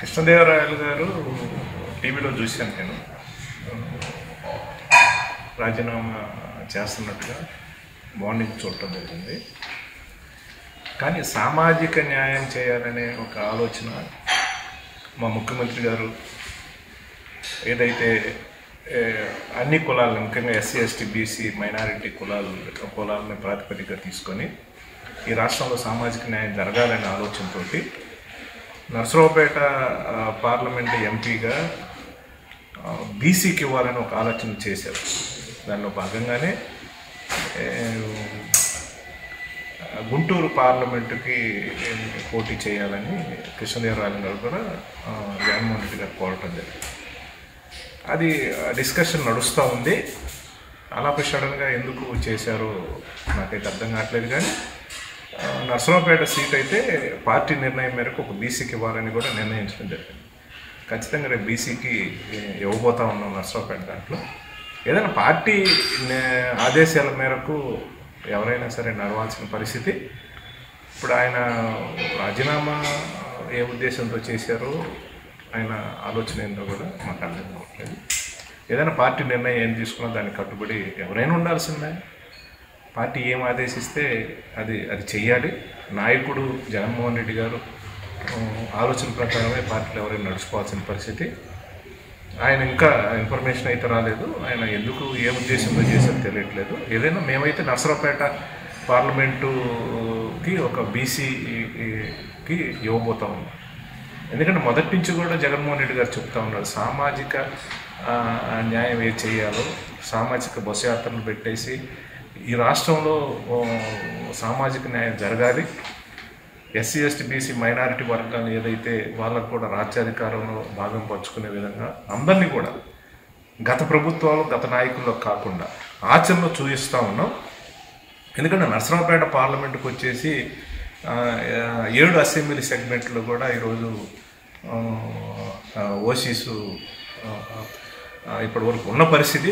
కృష్ణదేవరాయలు గారు టీవీలో చూశాను నేను. రాజీనామా చేస్తున్నట్టుగా మార్నింగ్ చూడటం జరిగింది. కానీ సామాజిక న్యాయం చేయాలనే ఒక ఆలోచన మా ముఖ్యమంత్రి గారు ఏదైతే అన్ని కులాలను, ముఖ్యంగా ఎస్సీ ఎస్టీ బీసీ మైనారిటీ కులాలను ప్రాతిపదికగా తీసుకొని ఈ రాష్ట్రంలో సామాజిక న్యాయం జరగాలనే ఆలోచనతో నర్సరావుపేట పార్లమెంట్ ఎంపీగా బీసీకి ఇవ్వాలని ఒక ఆలోచన చేశారు. దానిలో భాగంగానే గుంటూరు పార్లమెంటుకి పోటీ చేయాలని కృష్ణదేవరాయలు గారు కూడా జగన్మోహన్ రెడ్డి గారు కోరటం జరిగింది. అది డిస్కషన్ నడుస్తూ ఉంది. అలాపై సడన్గా ఎందుకు చేశారో నాకైతే అర్థం కావట్లేదు. కానీ నర్సరావుపేట సీట్ అయితే పార్టీ నిర్ణయం మేరకు ఒక బీసీకి ఇవ్వాలని కూడా నిర్ణయించడం జరిగింది. ఖచ్చితంగా రేపు బీసీకి ఇవ్వబోతా ఉన్నాం నర్సరావుపేట. దాంట్లో ఏదైనా పార్టీ ఆదేశాల మేరకు ఎవరైనా సరే నడవాల్సిన పరిస్థితి. ఇప్పుడు ఆయన రాజీనామా ఏ ఉద్దేశంతో చేశారో, ఆయన ఆలోచన ఏంటో కూడా మాకు అర్థం కావట్లేదు. ఏదైనా పార్టీ నిర్ణయం ఏం తీసుకున్నా దానికి కట్టుబడి ఎవరైనా ఉండాల్సిందే. పార్టీ ఏం ఆదేశిస్తే అది చెయ్యాలి. నాయకుడు జగన్మోహన్ రెడ్డి గారు ఆలోచన ప్రకారమే పార్టీలు ఎవరైనా నడుచుకోవాల్సిన పరిస్థితి. ఆయన ఇంకా ఇన్ఫర్మేషన్ అయితే రాలేదు. ఆయన ఎందుకు ఏ ఉద్దేశంతో చేశారో తెలియట్లేదు. ఏదైనా మేమైతే నర్సరావుపేట పార్లమెంటుకి ఒక బీసీకి ఇవ్వబోతా ఉన్నాం. ఎందుకంటే మొదటి నుంచి కూడా జగన్మోహన్ రెడ్డి గారు చెప్తా ఉన్నారు, సామాజిక న్యాయం ఏ చేయాలో, సామాజిక బస్సు యాత్రలు పెట్టేసి ఈ రాష్ట్రంలో సామాజిక న్యాయం జరగాలి. ఎస్సీ ఎస్టీ బీసీ మైనారిటీ వర్గాలు ఏదైతే వాళ్ళకు కూడా రాజ్యాధికారంలో భాగం పంచుకునే విధంగా అందరినీ కూడా గత ప్రభుత్వాలు, గత నాయకుల్లో కాకుండా ఆచరణలో చూపిస్తూ ఉన్నాం. ఎందుకంటే నర్సరావుపేట పార్లమెంటుకు వచ్చేసి 7 అసెంబ్లీ సెగ్మెంట్లో కూడా ఈరోజు ఓసీసు ఇప్పటి వరకు ఉన్న పరిస్థితి.